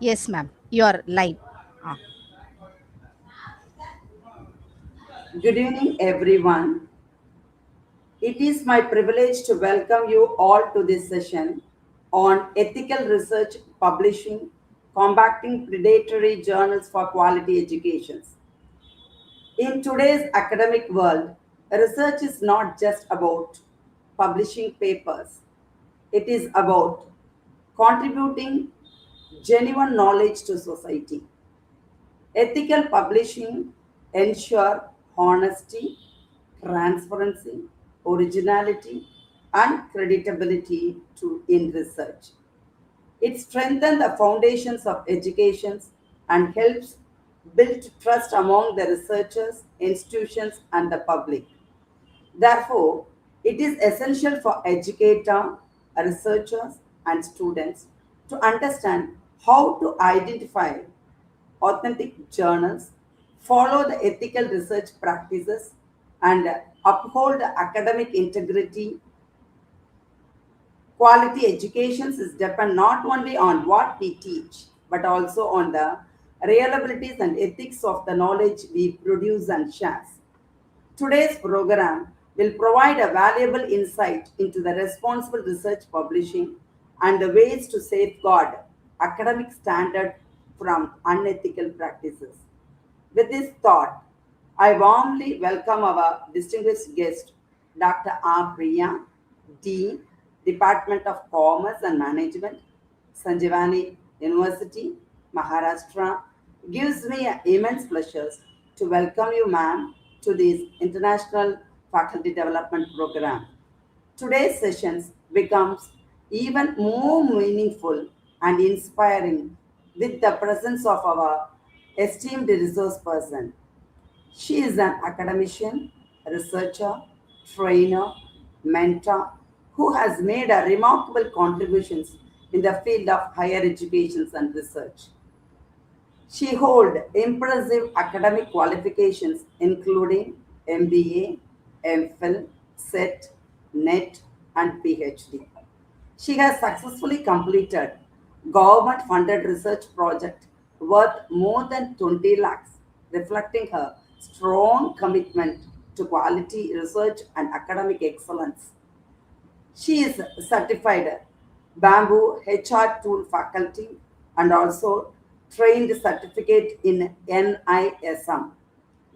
Yes, ma'am. You are live. Ah. Good evening, everyone. It is my privilege to welcome you all to this session on ethical research publishing, combating predatory journals for quality educations. In today's academic world, research is not just about publishing papers, it is about contributing genuine knowledge to society. Ethical publishing ensure honesty, transparency, originality, and credibility in research. It strengthens the foundations of education and helps build trust among the researchers, institutions, and the public. Therefore, it is essential for educators, researchers, and students to understand how to identify authentic journals, follow the ethical research practices, and uphold academic integrity. Quality education is depend not only on what we teach, but also on the reliabilities and ethics of the knowledge we produce and share. Today's program will provide a valuable insight into the responsible research publishing and the ways to safeguard academic standard from unethical practices. With this thought, I warmly welcome our distinguished guest, Dr. R. Priya, Dean, Department of Commerce and Management, Sanjivani University, Maharashtra. Gives me an immense pleasure to welcome you, ma'am, to this International Faculty Development Program. Today's sessions becomes even more meaningful and inspiring with the presence of our esteemed resource person. She is an academician, researcher, trainer, mentor who has made a remarkable contributions in the field of higher education and research. She holds impressive academic qualifications including MBA, MPhil, SET, NET, and PhD. She has successfully completed government-funded research project worth more than 20 lakhs, reflecting her strong commitment to quality research and academic excellence. She is certified Bamboo HR tool faculty and also trained certificate in NISM.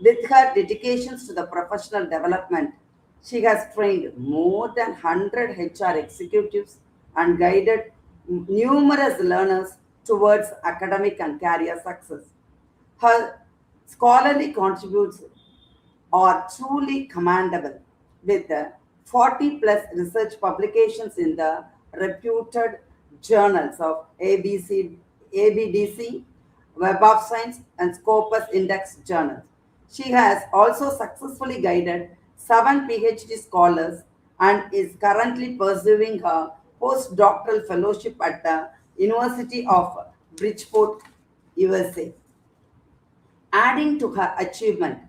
With her dedications to the professional development, she has trained more than 100 HR executives and guided numerous learners towards academic and career success. Her scholarly contributions are truly commendable, with 40 plus research publications in the reputed journals of ABDC, Web of Science, and Scopus Index journals. She has also successfully guided 7 PhD scholars and is currently pursuing her postdoctoral fellowship at the University of Bridgeport, USA. Adding to her achievement,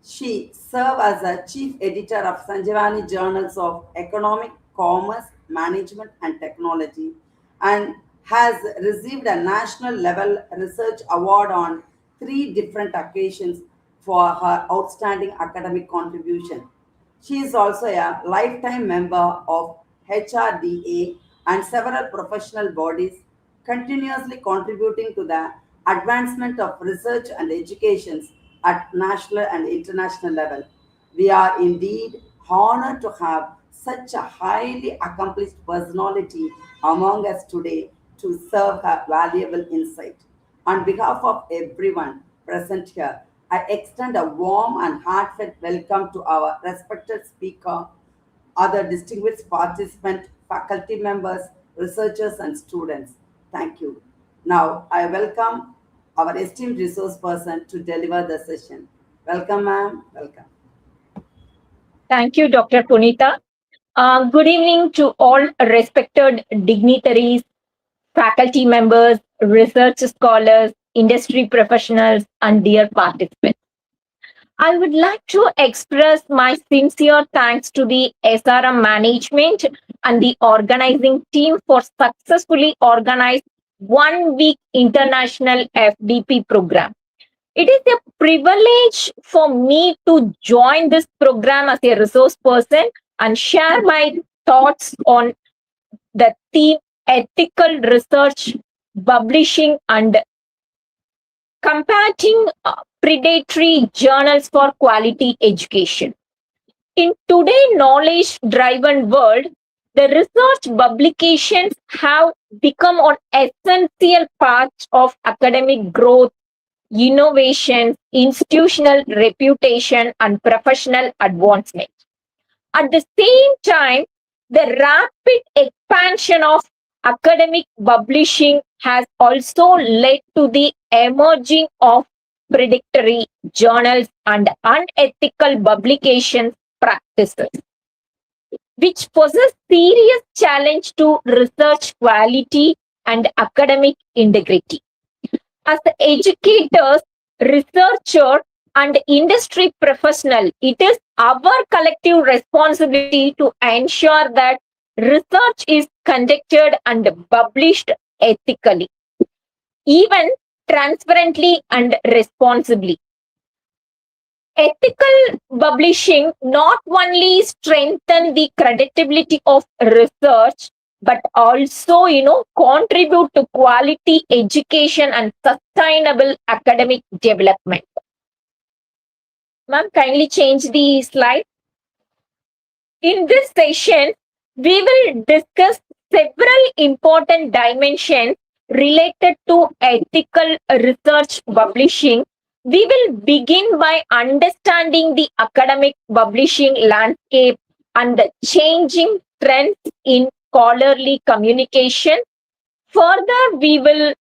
she served as a chief editor of Sanjivani Journals of Economic, Commerce, Management, and Technology and has received a national level research award on 3 different occasions for her outstanding academic contribution. She is also a lifetime member of HRDA and several professional bodies, continuously contributing to the advancement of research and education at national and international level. We are indeed honored to have such a highly accomplished personality among us today to serve her valuable insight. On behalf of everyone present here, I extend a warm and heartfelt welcome to our respected speaker, other distinguished participants, faculty members, researchers, and students. Thank you. Now, I welcome our esteemed resource person to deliver the session. Welcome, ma'am. Welcome. Thank you, Dr. Punita. Good evening to all respected dignitaries, faculty members, research scholars, industry professionals, and dear participants. I would like to express my sincere thanks to the SRM management and the organizing team for successfully organized 1 week international FDP program. It is a privilege for me to join this program as a resource person and share my thoughts on the theme ethical research, publishing, and combating predatory journals for quality education. In today's knowledge driven world, the research publications have become an essential part of academic growth, innovation, institutional reputation, and professional advancement. At the same time, the rapid expansion of academic publishing has also led to the emerging of predatory journals and unethical publication practices, which poses serious challenge to research quality and academic integrity. As educators, researchers, and industry professional, it is our collective responsibility to ensure that research is conducted and published ethically, even transparently and responsibly. Ethical publishing not only strengthen the credibility of research, but also, contribute to quality education and sustainable academic development. Ma'am, kindly change the slide. In this session, we will discuss several important dimensions related to ethical research publishing. We will begin by understanding the academic publishing landscape and the changing trends in scholarly communication. Further, we will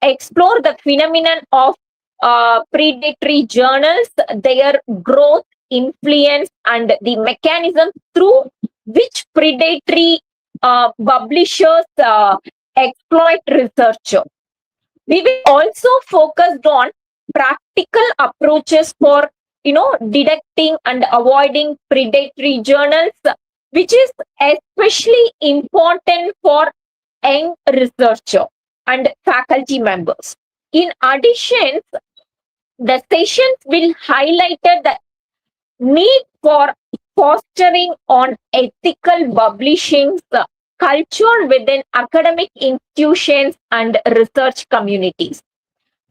explore the phenomenon of predatory journals, their growth, influence, and the mechanism through which predatory publishers exploit researchers. We will also focus on practical approaches for detecting and avoiding predatory journals, which is especially important for young researcher and faculty members. In addition, the sessions will highlight the need for fostering on ethical publishing culture within academic institutions and research communities.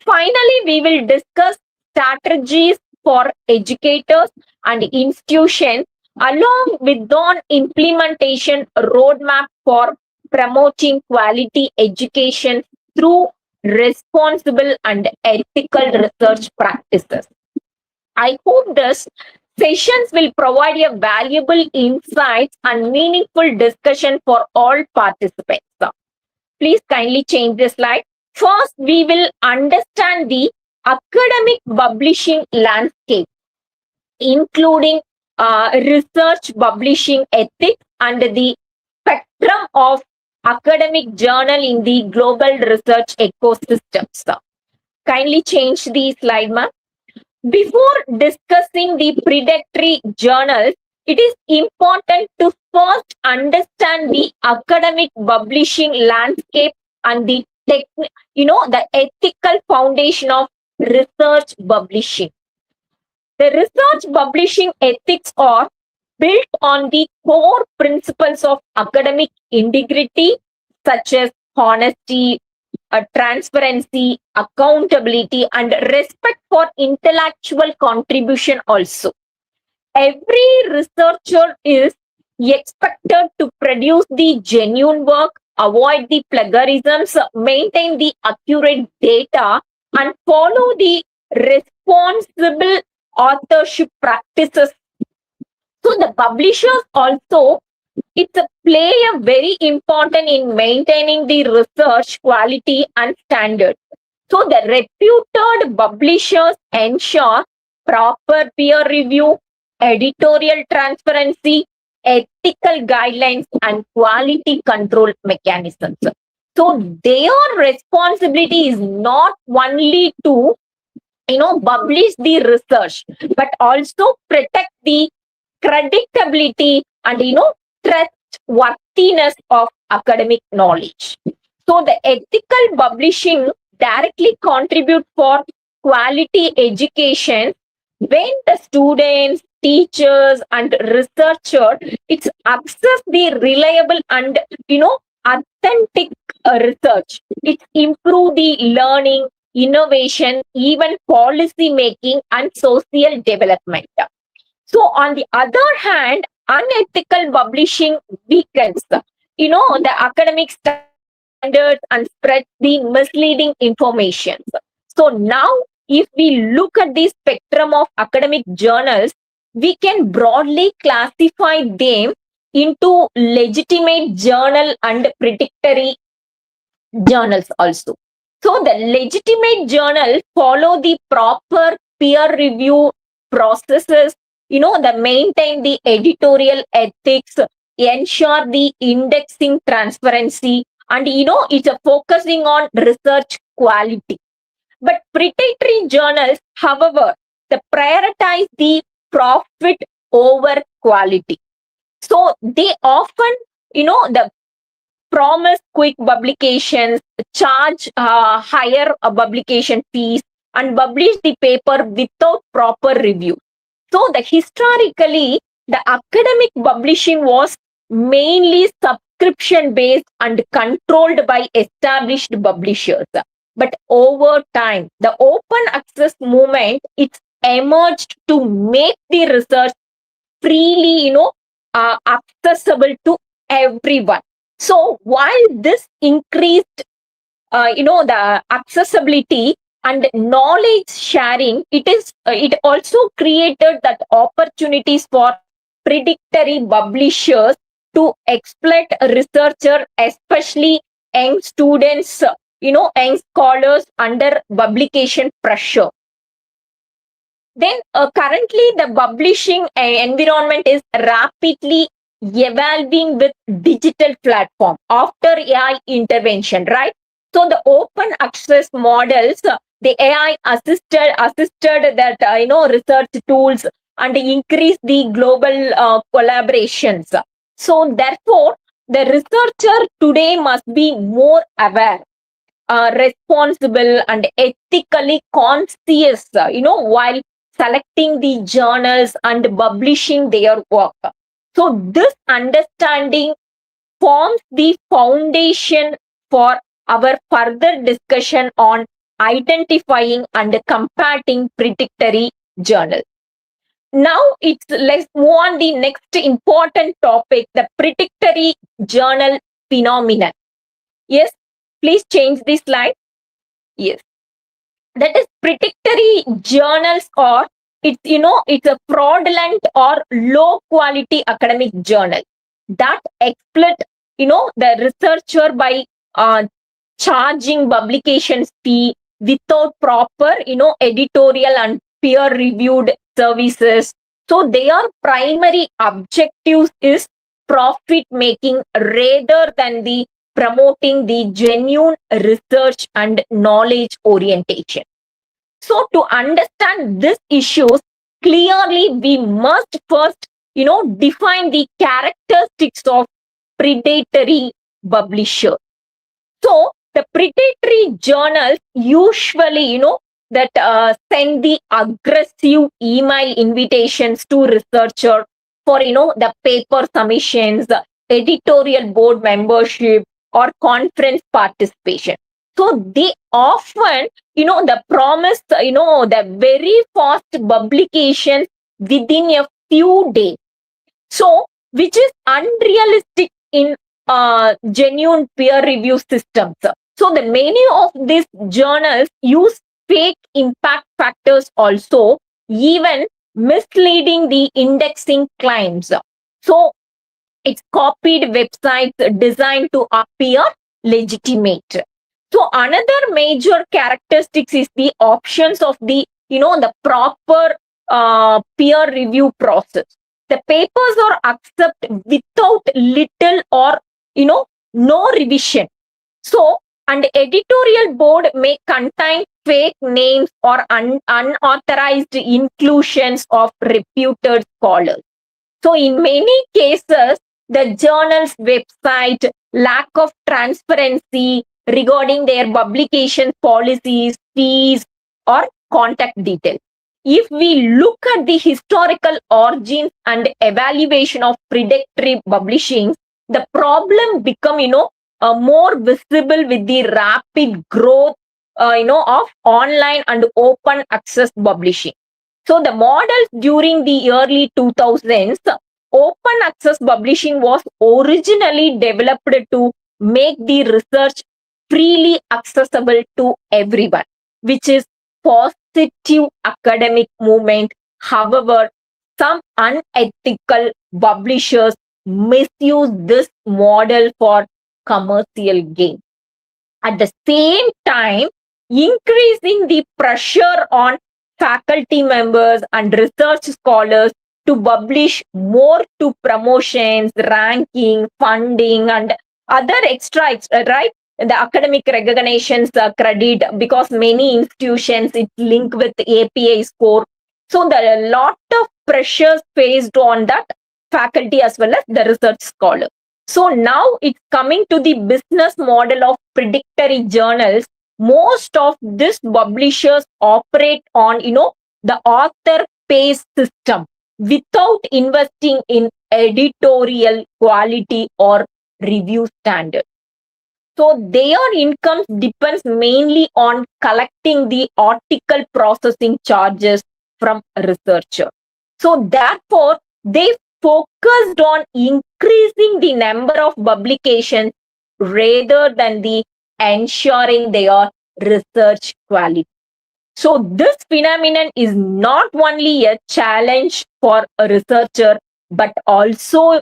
Finally, we will discuss strategies for educators and institutions along with an implementation roadmap for promoting quality education through responsible and ethical research practices. I hope this sessions will provide a valuable insights and meaningful discussion for all participants. Please kindly change the slide. First, we will understand the academic publishing landscape, including research publishing ethics and the spectrum of academic journal in the global research ecosystems. Kindly change the slide, ma'am. Before discussing the predatory journals, it is important to first understand the academic publishing landscape and the the ethical foundation of research publishing. The research publishing ethics are built on the core principles of academic integrity, such as honesty, transparency, accountability, and respect for intellectual contribution also. Every researcher is expected to produce the genuine work, avoid the plagiarisms, maintain the accurate data, and follow the responsible authorship practices. So the publishers also it's a play a very important in maintaining the research quality and standards. So the reputed publishers ensure proper peer review, editorial transparency, ethical guidelines, and quality control mechanisms. So their responsibility is not only to publish the research, but also protect the credibility and trustworthiness of academic knowledge. So the ethical publishing directly contribute for quality education when the students, teachers, and researchers it's access the reliable and authentic research. It improve the learning, innovation, even policy making and social development. So on the other hand, unethical publishing weakens, the academic standards and spreads the misleading information. So now, if we look at the spectrum of academic journals, we can broadly classify them into legitimate journal and predictory journals also. So the legitimate journal follow the proper peer review processes, that maintain the editorial ethics, ensure the indexing transparency, and it's a focusing on research quality. But predatory journals, however, they prioritize the profit over quality. So they often, the promise quick publications, charge higher publication fees, and publish the paper without proper review. So the historically, the academic publishing was mainly subscription based and controlled by established publishers. But over time, the open access movement it's emerged to make the research freely, accessible to everyone. So while this increased, the accessibility and knowledge sharing, it also created that opportunities for predictory publishers to exploit researcher, especially young students, young scholars under publication pressure. Then currently the publishing environment is rapidly evolving with digital platform after AI intervention, right? So the open access models, the AI assisted that research tools and increase the global collaborations. So therefore, the researcher today must be more aware, responsible and ethically conscious, while selecting the journals and publishing their work. So this understanding forms the foundation for our further discussion on identifying and comparing predictory journals. Now let's move on the next important topic, the predictory journal phenomenon. Yes, please change the slide. Yes, that is predictory journals, or it's a fraudulent or low quality academic journal that exploit the researcher by charging publications fee without proper editorial and peer reviewed services. So their primary objectives is profit making rather than the promoting the genuine research and knowledge orientation. So to understand these issues clearly, we must first, define the characteristics of predatory publisher. So the predatory journals usually, that send the aggressive email invitations to researcher for, the paper submissions, the editorial board membership, or conference participation. So they often, the promise, the very fast publication within a few days. So, which is unrealistic in genuine peer review systems. So, the many of these journals use fake impact factors also, even misleading the indexing claims. So, it's copied websites designed to appear legitimate. So another major characteristics is the options of the, the proper peer review process. The papers are accepted without little or, no revision. So, and editorial board may contain fake names or unauthorized inclusions of reputed scholars. So in many cases, the journal's website, lack of transparency, regarding their publication policies, fees, or contact details. If we look at the historical origins and evaluation of predatory publishing, the problem become, more visible with the rapid growth, of online and open access publishing. So the models during the early 2000s, open access publishing was originally developed to make the research freely accessible to everyone, which is positive academic movement. However, some unethical publishers misuse this model for commercial gain. At the same time, increasing the pressure on faculty members and research scholars to publish more to promotions, ranking, funding, and other extra, right? The academic recognitions credit, because many institutions it's linked with API score. So there are a lot of pressures faced on that faculty as well as the research scholar. So now it's coming to the business model of predatory journals. Most of these publishers operate on, the author pays system without investing in editorial quality or review standards. So their income depends mainly on collecting the article processing charges from a researcher. So therefore, they focused on increasing the number of publications rather than the ensuring their research quality. So this phenomenon is not only a challenge for a researcher, but also,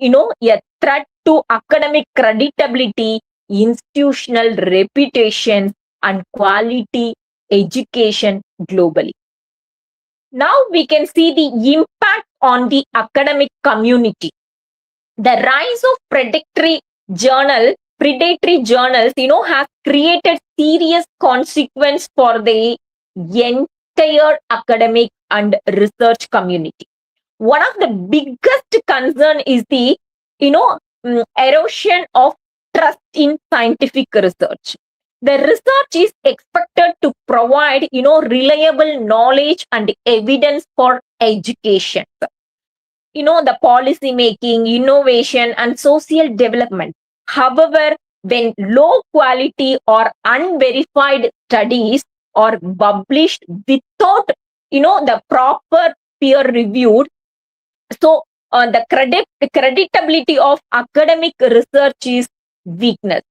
a threat to academic credibility, institutional reputation, and quality education globally. Now we can see the impact on the academic community. The rise of predatory journals, has created serious consequence for the entire academic and research community. One of the biggest concern is the, erosion of trust in scientific research. The research is expected to provide, reliable knowledge and evidence for education, the policy making, innovation, and social development. However, when low quality or unverified studies are published without, the proper peer reviewed, so the creditability of academic research is weakness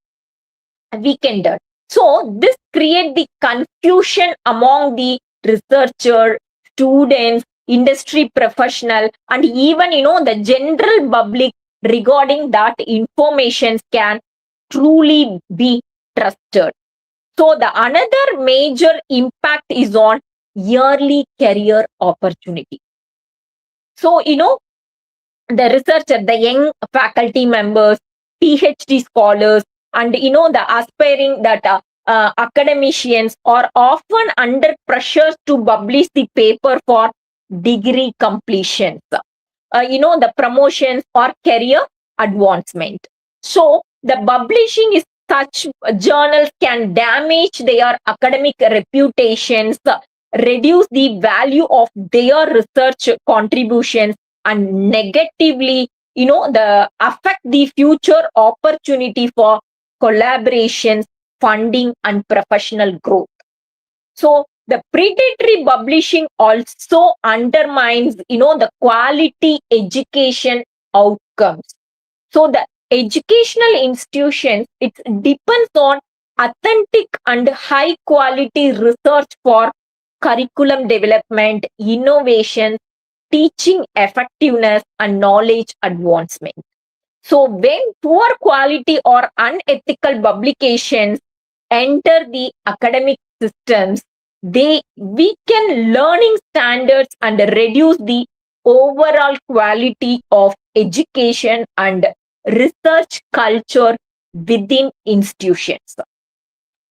weakened. So this create the confusion among the researcher, students, industry professional, and even, the general public regarding that information can truly be trusted. So the another major impact is on early career opportunity. So, the researcher, the young faculty members, PhD scholars, and, the aspiring that academicians are often under pressure to publish the paper for degree completions, the promotions or career advancement. So the publishing is such journals can damage their academic reputations, reduce the value of their research contributions, and negatively, the affect the future opportunity for collaborations, funding, and professional growth. So the predatory publishing also undermines, the quality education outcomes. So the educational institutions, it depends on authentic and high quality research for curriculum development, innovation, teaching effectiveness, and knowledge advancement. So when poor quality or unethical publications enter the academic systems, they weaken learning standards and reduce the overall quality of education and research culture within institutions.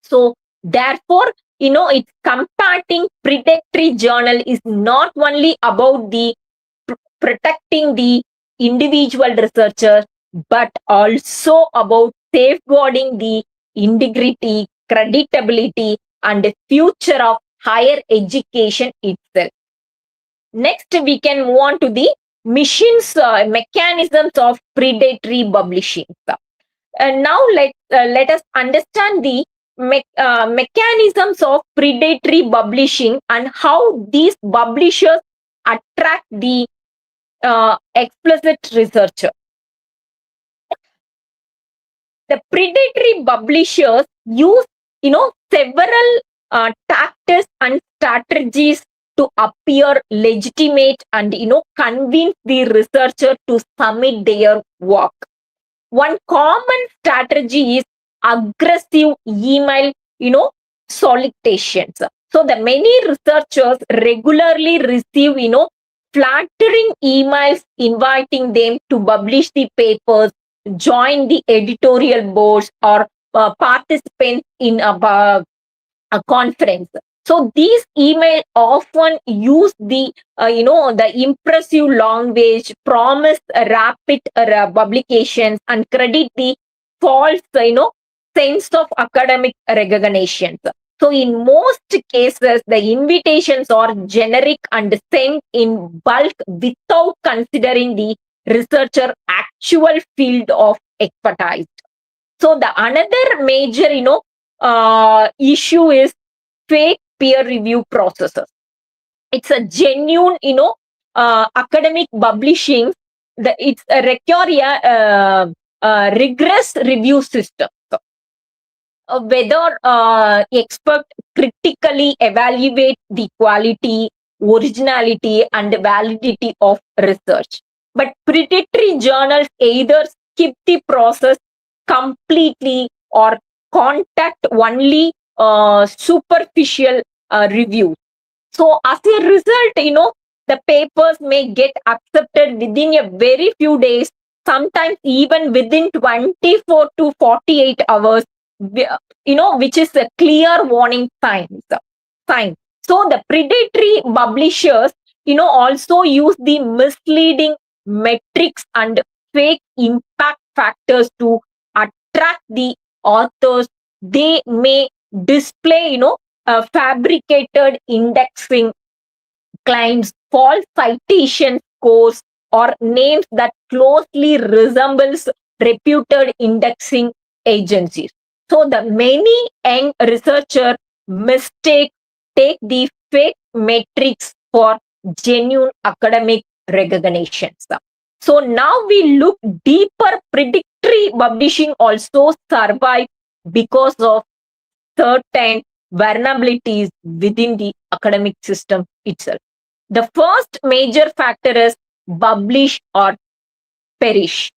So therefore, it's combating predatory journal is not only about the protecting the individual researcher, but also about safeguarding the integrity, credibility, and future of higher education itself. Next, we can move on to the mechanisms of predatory publishing. And now let us understand the mechanisms of predatory publishing and how these publishers attract the explicit researcher. The predatory publishers use, several tactics and strategies to appear legitimate and, convince the researcher to submit their work. One common strategy is aggressive email, solicitations. So the many researchers regularly receive, flattering emails inviting them to publish the papers, join the editorial boards, or participate in a conference. So these email often use the the impressive language, promise rapid publications, and credit the false sense of academic recognition. So in most cases, the invitations are generic and sent in bulk without considering the researcher actual field of expertise. So the another major issue is fake peer review processes. It's a genuine, academic publishing. It's a require rigorous review system. So, whether expert critically evaluate the quality, originality, and validity of research. But predatory journals either skip the process completely or contact only superficial reviews. So as a result, the papers may get accepted within a very few days, sometimes even within 24 to 48 hours, which is a clear warning sign. So the predatory publishers, also use the misleading metrics and fake impact factors to attract the authors. They may display, fabricated indexing claims, false citation scores, or names that closely resembles reputed indexing agencies. So the many young researchers take the fake metrics for genuine academic recognitions. So now we look deeper. Predatory publishing also survive because of certain vulnerabilities within the academic system itself. The first major factor is publish or perish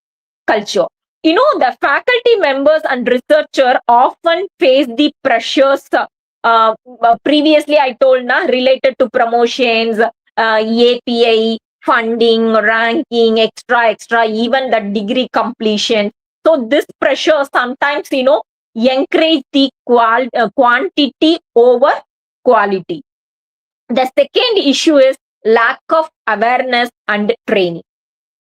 culture. The faculty members and researcher often face the pressures previously I told related to promotions, API, funding, ranking, extra, even the degree completion. So this pressure sometimes, encourage the quantity over quality. The second issue is lack of awareness and training.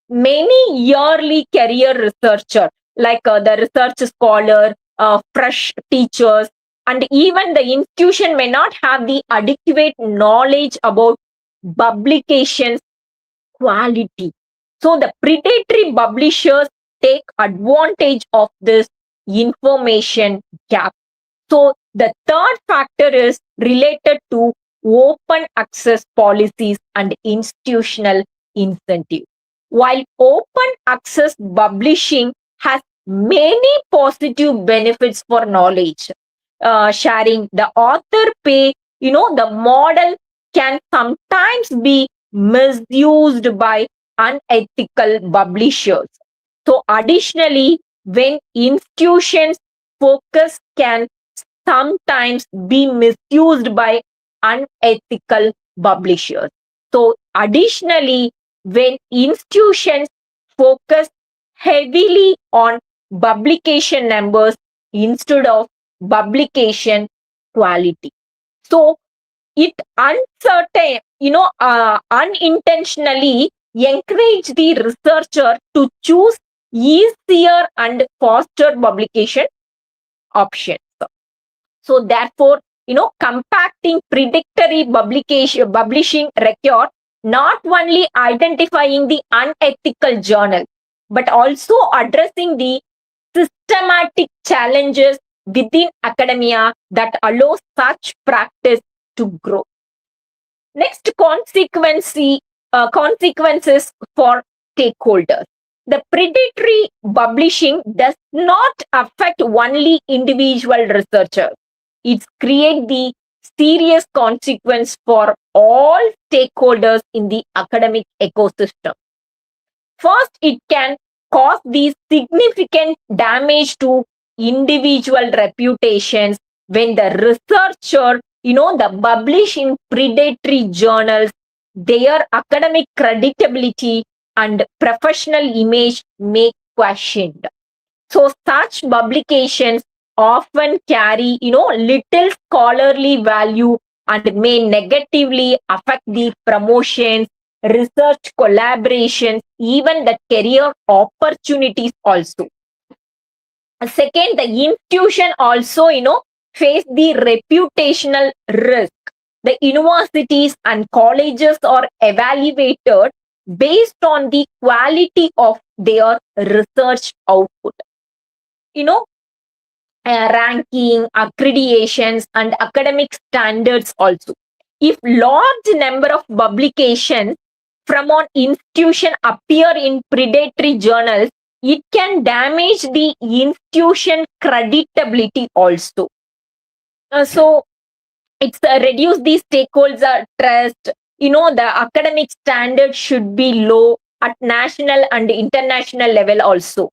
Many yearly career researcher, like the research scholar, fresh teachers, and even the institution may not have the adequate knowledge about publications quality. So the predatory publishers take advantage of this information gap. So the third factor is related to open access policies and institutional incentive. While open access publishing has many positive benefits for knowledge sharing, the author pay, the model can sometimes be misused by unethical publishers. So additionally, when institutions focus can sometimes be misused by unethical publishers. So additionally, when institutions focus heavily on publication numbers instead of publication quality. So it unintentionally encourage the researcher to choose easier and faster publication options. So therefore, compacting predatory publishing record not only identifying the unethical journal, but also addressing the systematic challenges within academia that allow such practice to grow. Next, consequences for stakeholders. The predatory publishing does not affect only individual researchers. It creates the serious consequence for all stakeholders in the academic ecosystem. First, it can cause the significant damage to individual reputations when the researcher, the publish in predatory journals, their academic credibility and professional image may questioned. So such publications often carry, little scholarly value and may negatively affect the promotions, research collaborations, even the career opportunities also. Second, the institution also, face the reputational risk. The universities and colleges are evaluated based on the quality of their research output. You know, Ranking, accreditations, and academic standards also. If large number of publications from an institution appear in predatory journals, it can damage the institution credibility also. So it's reduce the stakeholder trust. The academic standard should be low at national and international level also.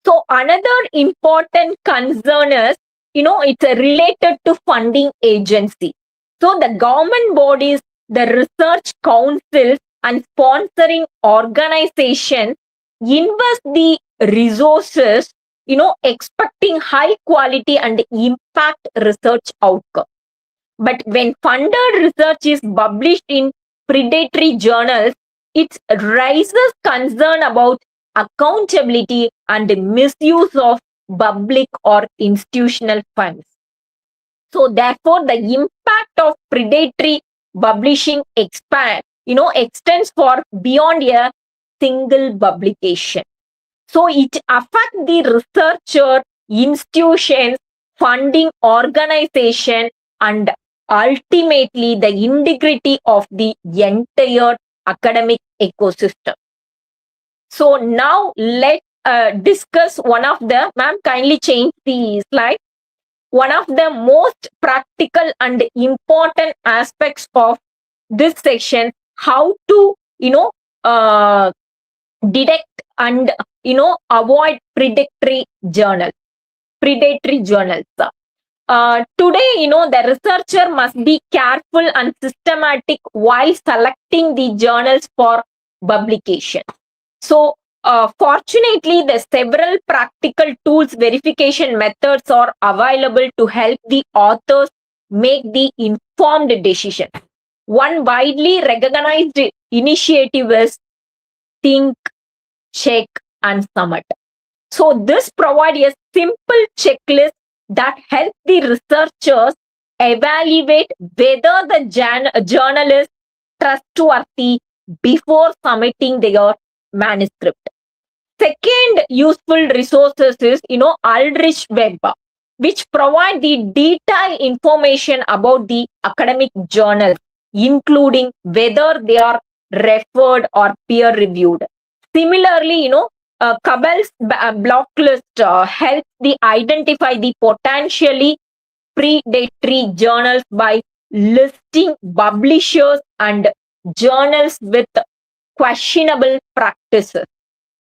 So another important concern is, it's related to funding agency. So the government bodies, the research councils and sponsoring organizations invest the resources, expecting high quality and impact research outcome. But when funded research is published in predatory journals, it raises concern about accountability and misuse of public or institutional funds. So therefore, the impact of predatory publishing extends for beyond a single publication. So it affects the researcher, institutions, funding organization, and ultimately the integrity of the entire academic ecosystem. So now let's discuss one of the, ma'am, kindly change the slide. One of the most practical and important aspects of this section, how to, uh, detect and, avoid predatory journals. Today, the researcher must be careful and systematic while selecting the journals for publication. So, fortunately, the several practical tools, verification methods are available to help the authors make the informed decision. One widely recognized initiative is Think, Check, and Submit. So this provides a simple checklist that helps the researchers evaluate whether the journal is trustworthy before submitting their manuscript. Second useful resources is, Aldrich Web, which provide the detailed information about the academic journals, including whether they are referred or peer reviewed. Similarly, Cabell's blacklist helps the identify the potentially predatory journals by listing publishers and journals with questionable practices.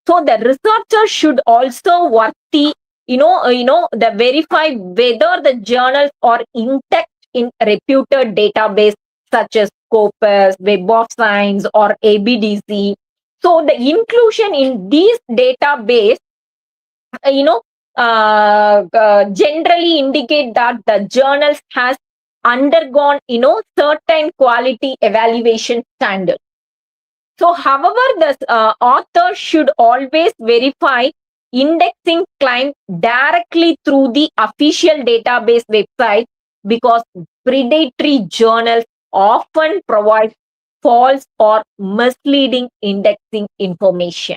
So the researcher should also worthy, the verify whether the journals are intact in reputed database such as Scopus, Web of Science, or ABDC. So the inclusion in these database, uh, you know, generally indicate that the journals has undergone, certain quality evaluation standards. So, however, the author should always verify indexing climbed directly through the official database website because predatory journals often provide false or misleading indexing information.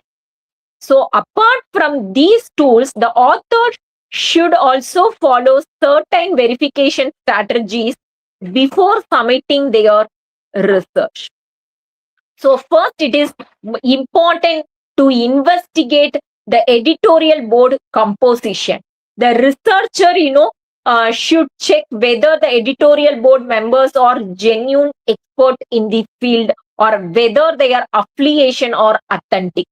So, apart from these tools, the author should also follow certain verification strategies before submitting their research. So, first, it is important to investigate the editorial board composition. The researcher, should check whether the editorial board members are genuine expert in the field or whether their affiliation are authentic.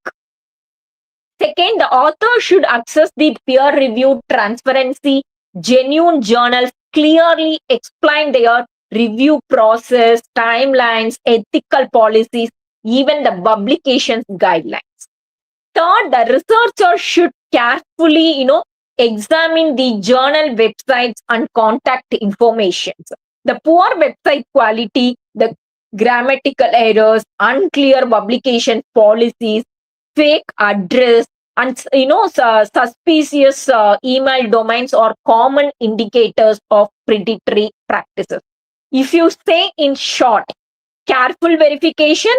Second, the author should access the peer-reviewed transparency. Genuine journals clearly explain their review process, timelines, ethical policies, even the publication's guidelines. Third, the researcher should carefully, examine the journal websites and contact information. The poor website quality, the grammatical errors, unclear publication policies, fake address, and suspicious email domains are common indicators of predatory practices. If you say in short, careful verification,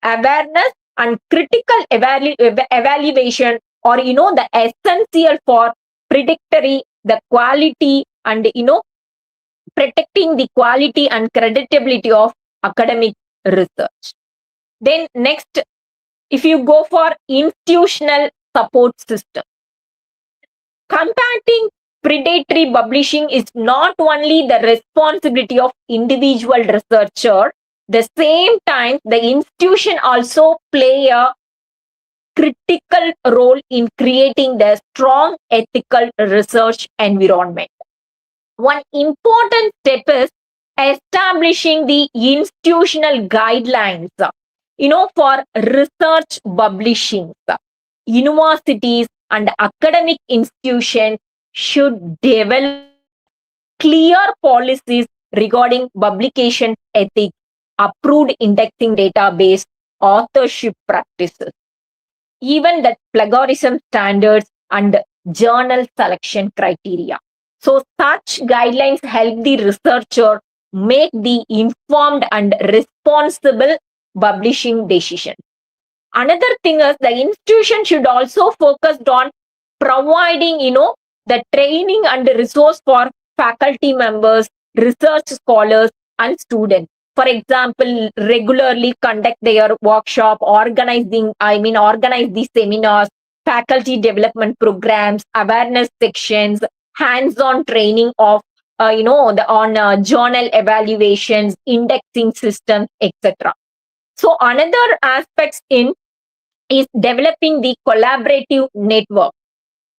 awareness, and critical evaluation are the essential for predictory the quality and protecting the quality and credibility of academic research. Then next, if you go for institutional support system, combating predatory publishing is not only the responsibility of individual researcher, the same time the institution also play a critical role in creating the strong ethical research environment. One important step is establishing the institutional guidelines, for research publishing. Universities and academic institutions should develop clear policies regarding publication ethics, approved indexing database, authorship practices, even the plagiarism standards and journal selection criteria. So such guidelines help the researcher make the informed and responsible publishing decisions. Another thing is the institution should also focus on providing, the training and resource for faculty members, research scholars, and students. For example, regularly conduct their workshop, organize these seminars, faculty development programs, awareness sections, hands-on training of, on journal evaluations, indexing systems, etc. So another aspects in is developing the collaborative network.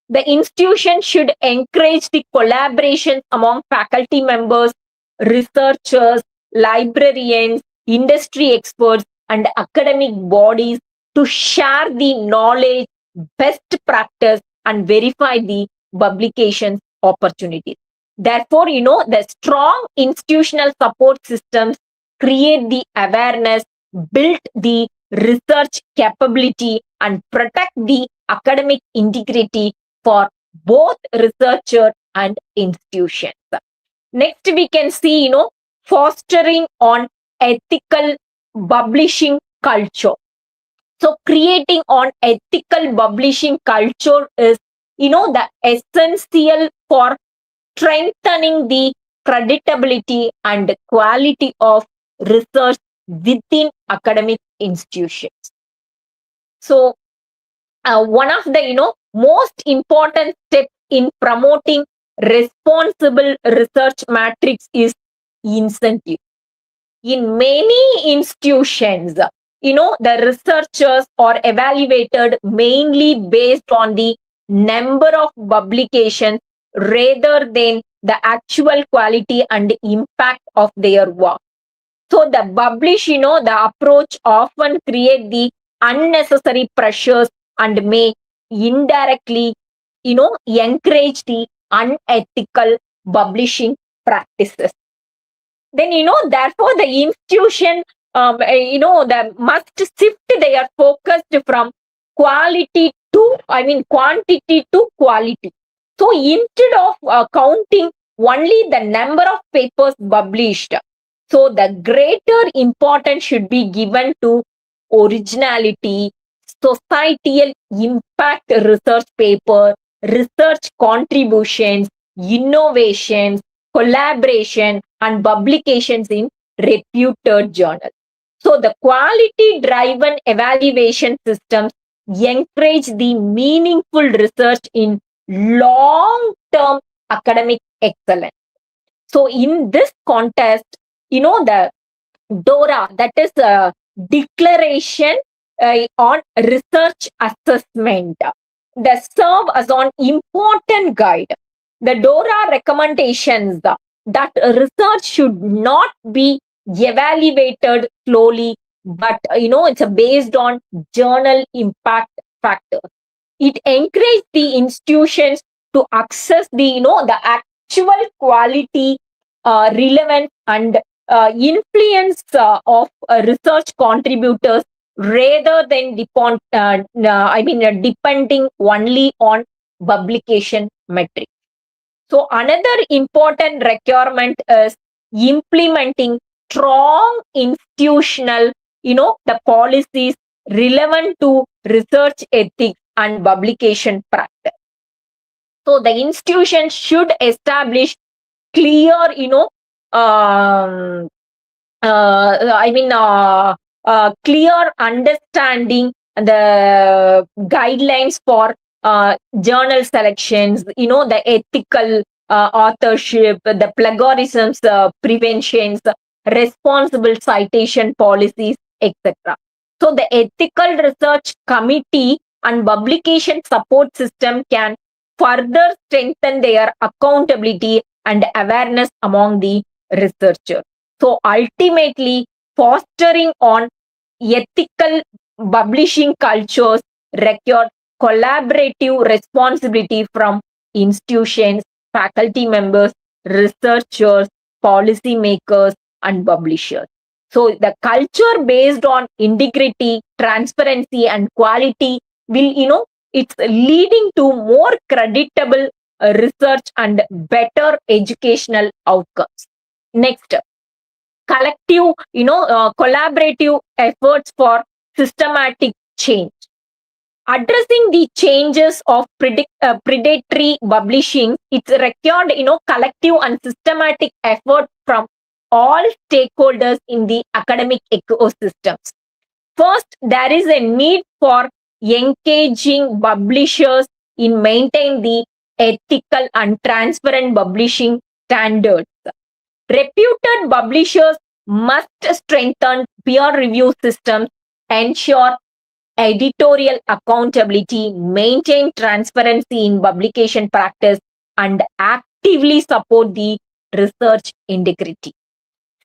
The institution should encourage the collaboration among faculty members, researchers, librarians, industry experts, and academic bodies to share the knowledge, best practice, and verify the publication opportunities. Therefore, the strong institutional support systems create the awareness, build the research capability, and protect the academic integrity for both researcher and institutions. Next, we can see, fostering on ethical publishing culture. So creating on ethical publishing culture is, the essential for strengthening the credibility and quality of research within academic institutions. So one of the most important steps in promoting responsible research matrix is incentive. In many institutions, the researchers are evaluated mainly based on the number of publications rather than the actual quality and impact of their work. So the the approach often create the unnecessary pressures and may indirectly, encourage the unethical publishing practices. Then, therefore the institution, must shift their focus from quality quantity to quality. So instead of counting only the number of papers published, so the greater importance should be given to originality, societal impact research paper, research contributions, innovations, collaboration, and publications in reputed journals. So the quality driven evaluation systems encourage the meaningful research in long term academic excellence. So in this context, the DORA, that is a declaration on research assessment, that serve as an important guide. The DORA recommendations that research should not be evaluated slowly, but it's based on journal impact factors. It encourages the institutions to access the actual quality, relevance, and influence of research contributors rather than depending only on publication metrics. So another important requirement is implementing strong institutional, the policies relevant to research ethics and publication practice. So the institution should establish clear, um, clear understanding the guidelines for journal selections, the ethical authorship, the plagiarisms preventions, responsible citation policies, etc. So the ethical research committee and publication support system can further strengthen their accountability and awareness among the researchers. So ultimately, fostering on ethical publishing cultures require collaborative responsibility from institutions, faculty members, researchers, policymakers, and publishers. So the culture based on integrity, transparency, and quality will, it's leading to more creditable research and better educational outcomes. Next, collective, collaborative efforts for systematic change. Addressing the changes of predatory publishing, it's required, collective and systematic effort from all stakeholders in the academic ecosystems. First, there is a need for engaging publishers in maintaining the ethical and transparent publishing standards. Reputed publishers must strengthen peer review systems, ensure editorial accountability, maintain transparency in publication practice, and actively support the research integrity.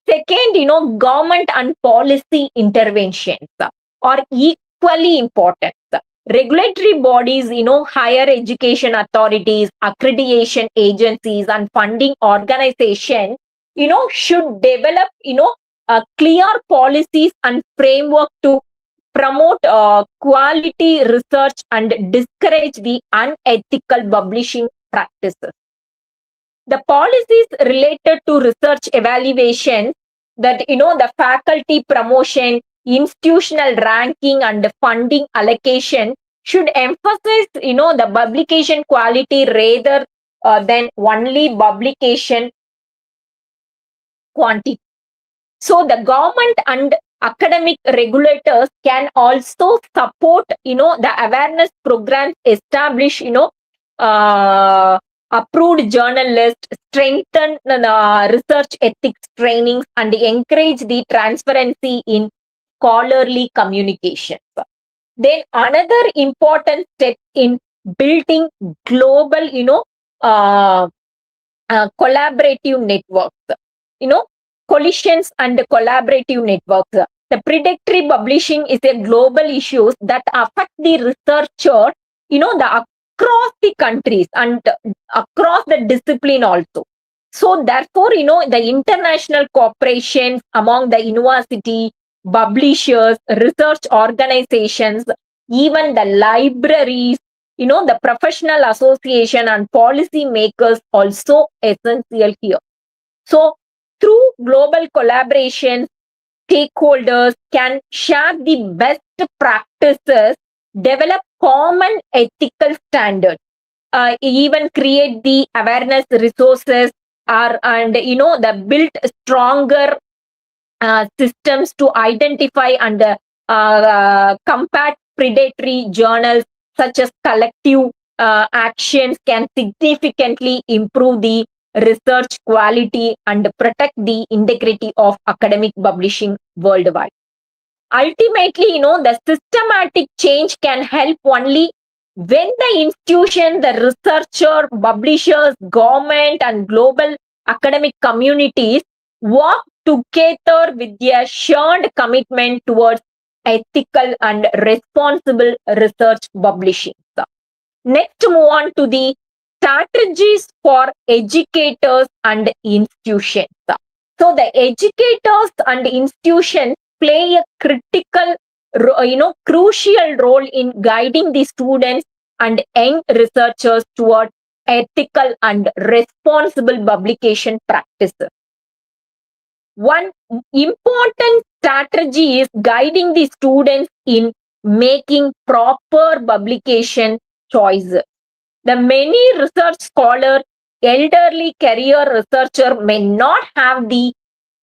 Second, government and policy interventions are equally important. Regulatory bodies, higher education authorities, accreditation agencies, and funding organizations, should develop, clear policies and framework to promote quality research and discourage the unethical publishing practices. The policies related to research evaluation, that the faculty promotion, institutional ranking, and funding allocation should emphasize the publication quality rather than only publication quantity. So the government and academic regulators can also support the awareness programs, establish uh, approved journalists, strengthen research ethics trainings, and encourage the transparency in scholarly communications. Then another important step in building global uh, collaborative networks, you know collisions and collaborative networks. The predatory publishing is a global issue that affect the researcher, the across the countries and across the discipline also. So therefore, the international cooperation among the university, publishers, research organizations even the libraries, the professional association and policy makers also essential here. So through global collaboration, stakeholders can share the best practices, develop common ethical standards, even create the awareness resources, and the build stronger systems to identify and combat predatory journals, such as collective actions can significantly improve the research quality and protect the integrity of academic publishing worldwide. Ultimately, the systematic change can help only when the institution, the researcher, publishers, government, and global academic communities work together with a shared commitment towards ethical and responsible research publishing. Next, move on to the strategies for educators and institutions. So the educators and institutions play a crucial role in guiding the students and young researchers toward ethical and responsible publication practices. One important strategy is guiding the students in making proper publication choices. The many research scholars, elderly career researcher may not have the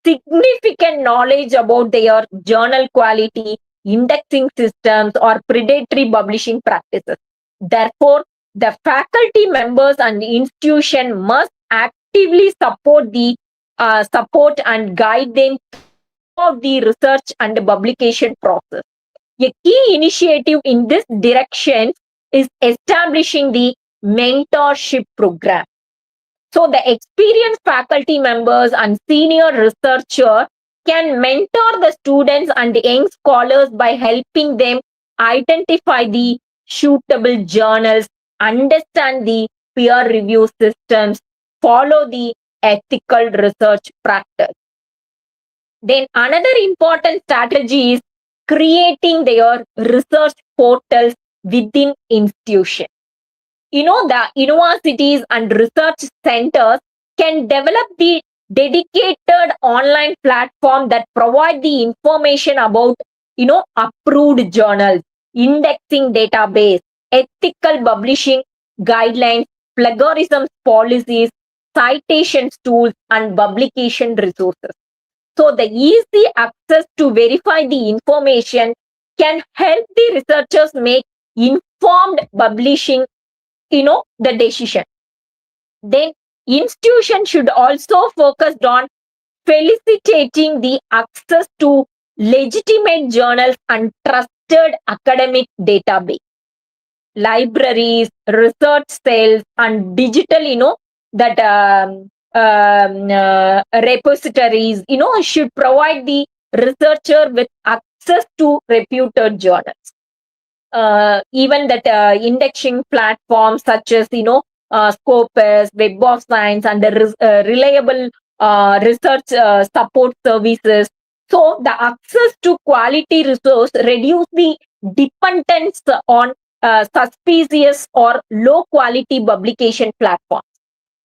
significant knowledge about their journal quality, indexing systems, or predatory publishing practices. Therefore, the faculty members and the institution must actively support and guide them throughout the research and publication process. A key initiative in this direction is establishing the mentorship program. So the experienced faculty members and senior researchers can mentor the students and young scholars by helping them identify the suitable journals, understand the peer review systems, follow the ethical research practice. Then another important strategy is creating their research portals within institutions. The universities and research centers can develop the dedicated online platform that provide the information about, approved journals, indexing database, ethical publishing guidelines, plagiarism policies, citations tools, and publication resources. So the easy access to verify the information can help the researchers make informed publishing, the decision. Then institutions should also focus on facilitating the access to legitimate journals and trusted academic database. Libraries, research cells, and digital, that repositories, should provide the researcher with access to reputed journals. Even that indexing platforms such as Scopus, Web of Science, and the reliable research support services. So the access to quality resource reduce the dependence on suspicious or low quality publication platforms.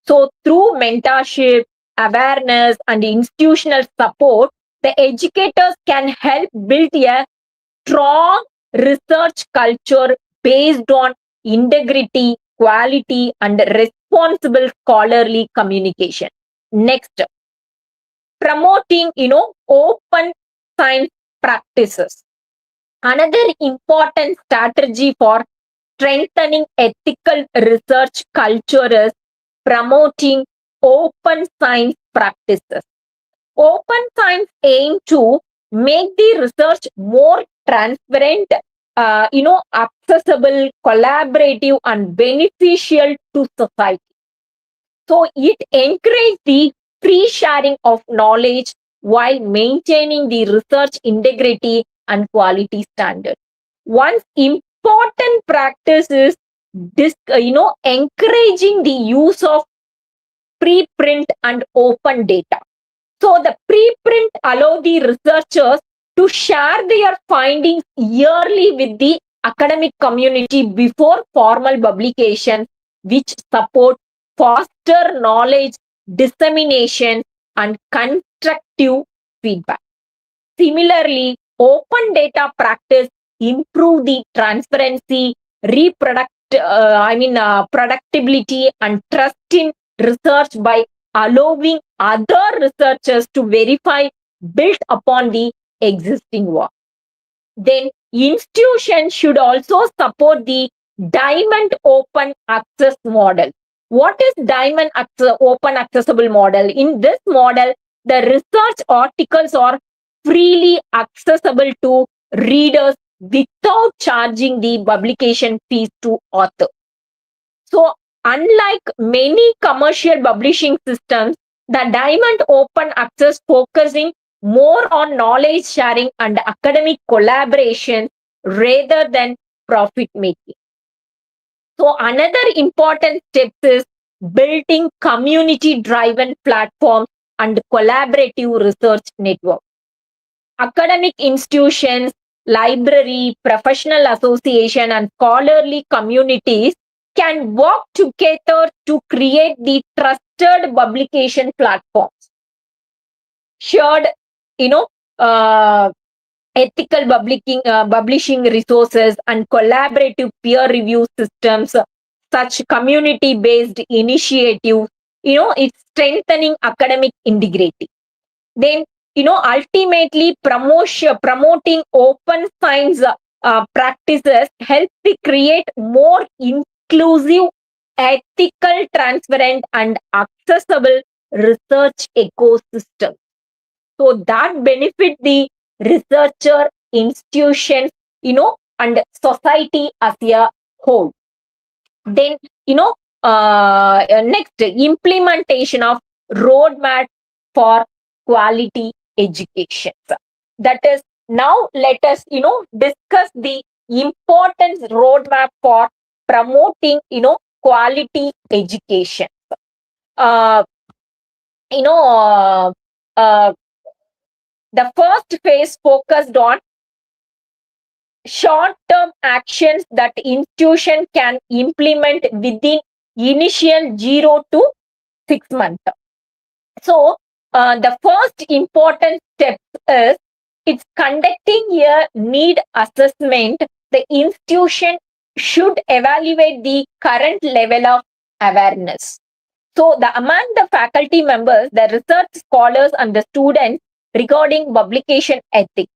So through mentorship, awareness, and institutional support, the educators can help build a strong research culture based on integrity, quality, and responsible scholarly communication. Next, promoting, open science practices. Another important strategy for strengthening ethical research culture is promoting open science practices. Open science aim to make the research more transparent, accessible, collaborative, and beneficial to society. So it encourages the free sharing of knowledge while maintaining the research integrity and quality standards. One important practice is encouraging the use of preprint and open data. So the preprint allow the researchers to share their findings yearly with the academic community before formal publications, which support foster knowledge dissemination and constructive feedback. Similarly, open data practice improve the transparency, productability and trust in research by allowing other researchers to verify built upon the existing work. Then institutions should also support the diamond open access model. What is open accessible model? In this model, the research articles are freely accessible to readers without charging the publication fees to author. So unlike many commercial publishing systems, the diamond open access focusing more on knowledge sharing and academic collaboration rather than profit making. So another important step is building community driven platforms and collaborative research networks. Academic institutions, library, professional association and scholarly communities can work together to create the trusted publication platforms. Shared, you know, uh, ethical publishing resources and collaborative peer review systems, such community-based initiatives, it's strengthening academic integrity. Then, ultimately promoting open science practices help to create more inclusive, ethical, transparent, and accessible research ecosystem. So that benefit the researcher, institutions, and society as a whole. Then, next, implementation of roadmap for quality education. That is, now let us, discuss the importance roadmap for promoting, quality education. Uh, you know, uh, uh, the first phase focused on short-term actions that institution can implement within initial 0 to 6 months. So, the first important step is it's conducting a need assessment. The institution should evaluate the current level of awareness. So, among the faculty members, the research scholars and the students regarding publication ethics,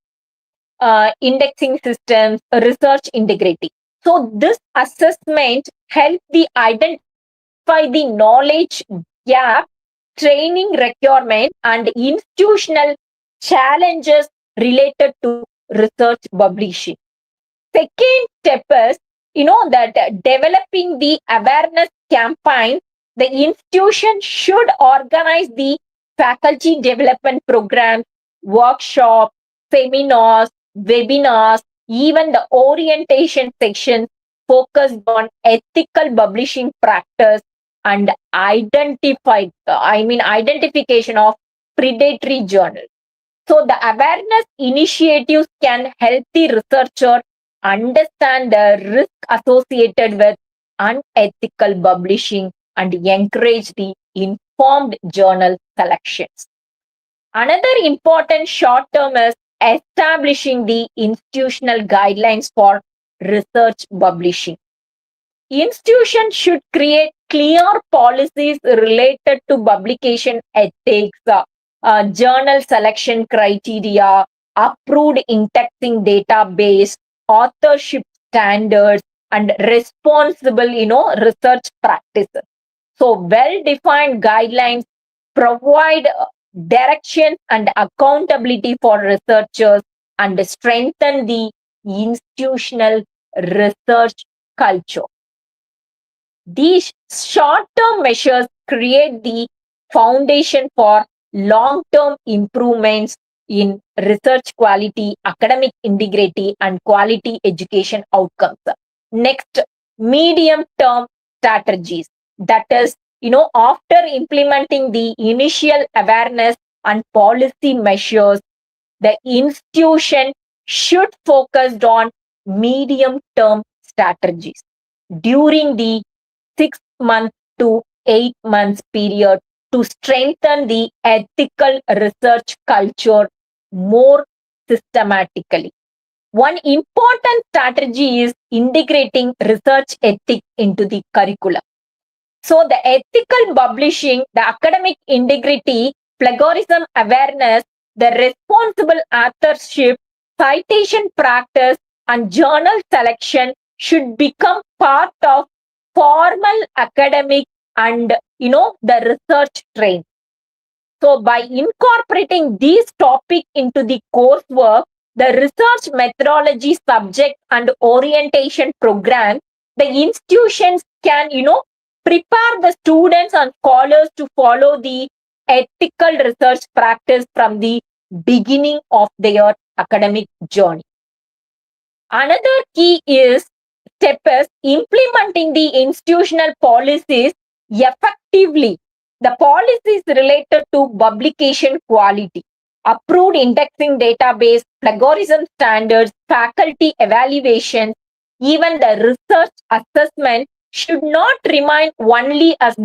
indexing systems, research integrity. So, this assessment helps the identify the knowledge gap, training requirement, and institutional challenges related to research publishing. Second step is, that developing the awareness campaign, the institution should organize the faculty development programs, workshops, seminars, webinars, even the orientation sections focused on ethical publishing practice and identification of predatory journals. So the awareness initiatives can help the researcher understand the risk associated with unethical publishing and encourage the informed journal selections. Another important short term is establishing the institutional guidelines for research publishing. Institutions should create clear policies related to publication ethics, journal selection criteria, approved indexing database, authorship standards, and responsible, research practices. So, well-defined guidelines provide direction and accountability for researchers and strengthen the institutional research culture. These short-term measures create the foundation for long-term improvements in research quality, academic integrity, and quality education outcomes. Next, medium-term strategies. That is, after implementing the initial awareness and policy measures, the institution should focus on medium term strategies during the 6 month to 8 months period to strengthen the ethical research culture more systematically. One important strategy is integrating research ethics into the curriculum. So, the ethical publishing, the academic integrity, plagiarism awareness, the responsible authorship, citation practice, and journal selection should become part of formal academic and the research training. So, by incorporating these topics into the coursework, the research methodology subject and orientation program, the institutions can, prepare the students and scholars to follow the ethical research practice from the beginning of their academic journey. Another key is step is implementing the institutional policies effectively. The policies related to publication quality, approved indexing database, plagiarism standards, faculty evaluations, even the research assessment should not remain only as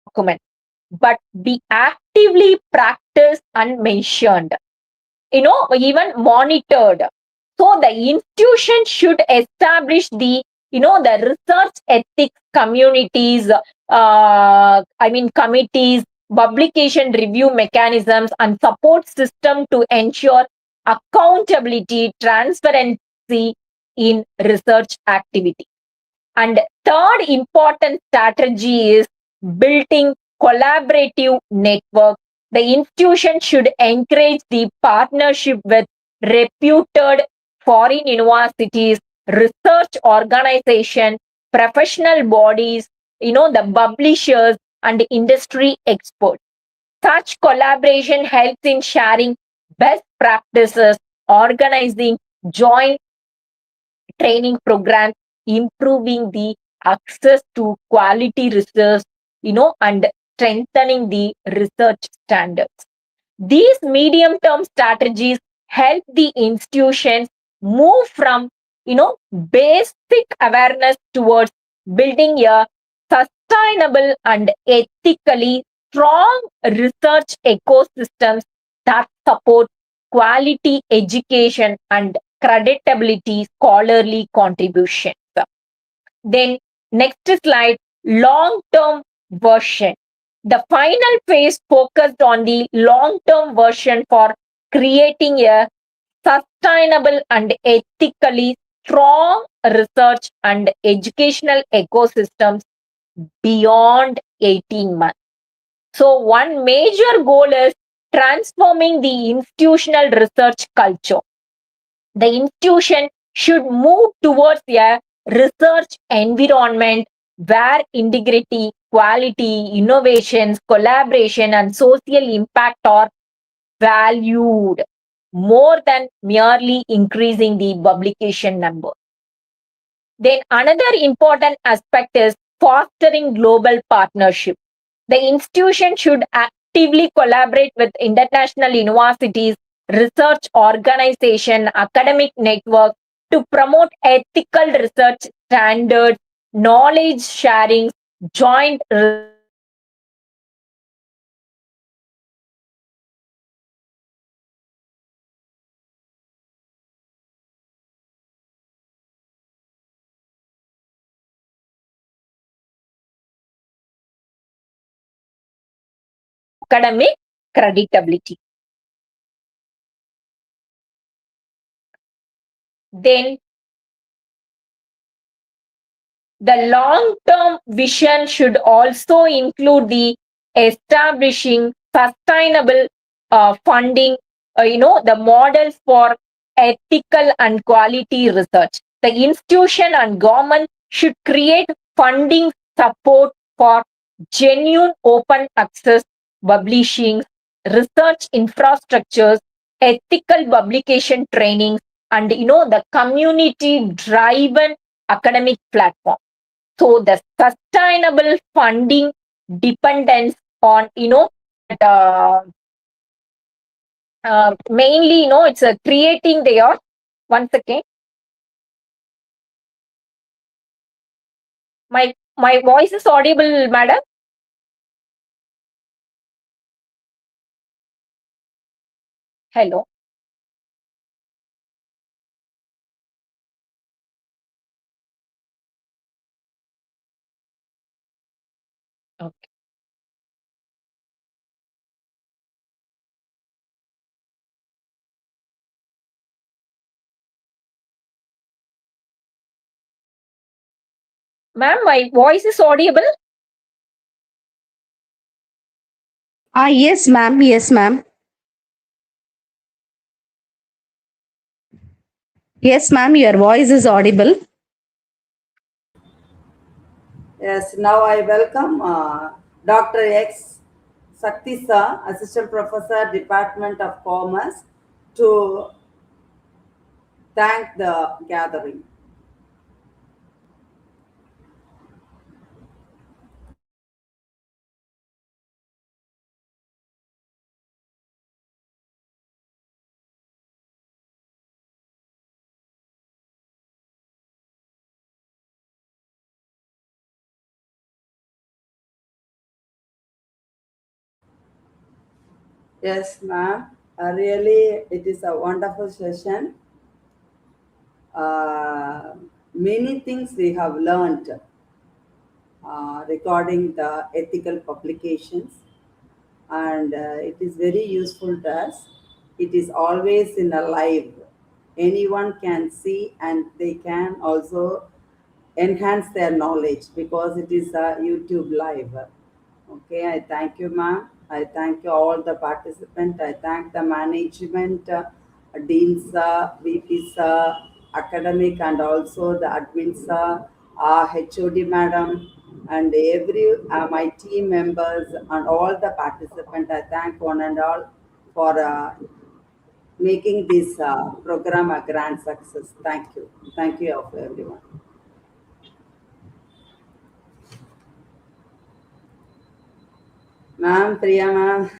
documents, but be actively practiced and mentioned, even monitored. So the institution should establish the research ethics communities, committees, publication review mechanisms, and support system to ensure accountability, transparency in research activity. And third important strategy is building collaborative network. The institution should encourage the partnership with reputed foreign universities, research organizations, professional bodies, the publishers and industry experts. Such collaboration helps in sharing best practices, organizing joint training programs, improving the access to quality research, and strengthening the research standards. These medium term strategies help the institutions move from, basic awareness towards building a sustainable and ethically strong research ecosystems that support quality education and creditability scholarly contributions. Then next slide, long-term version. The final phase focused on the long-term version for creating a sustainable and ethically strong research and educational ecosystems beyond 18 months. So one major goal is transforming the institutional research culture. The institution should move towards a research environment where integrity, quality, innovations, collaboration, and social impact are valued more than merely increasing the publication number. Then another important aspect is fostering global partnership. The institution should actively collaborate with international universities, research organization, academic network to promote ethical research standards, knowledge sharing, joint research projects, collaboration academic creditability. Then the long-term vision should also include the establishing sustainable funding, the models for ethical and quality research. The institution and government should create funding support for genuine open access publishing, research infrastructures, ethical publication training, and the community driven academic platform. So the sustainable funding depends on, uh, mainly, it's creating their, once again. My voice is audible, madam? Hello. Okay. Ma'am, my voice is audible? Yes, ma'am. Yes, ma'am. Yes, ma'am. Your voice is audible. Yes, now I welcome Dr. X. Saktisa, Assistant Professor, Department of Commerce, to thank the gathering. Yes, ma'am. Really, it is a wonderful session. Uh, Many things we have learned regarding the ethical publications, and it is very useful to us. It is always in a live. Anyone can see, and they can also enhance their knowledge because it is a YouTube live. Okay, I thank you, ma'am. I thank you all the participants. I thank the management, deans, VPs, academic, and also the admins, HOD madam, and every my team members and all the participants. I thank one and all for making this program a grand success. Thank you. Thank you, of everyone. Ma'am, Priya ma'am.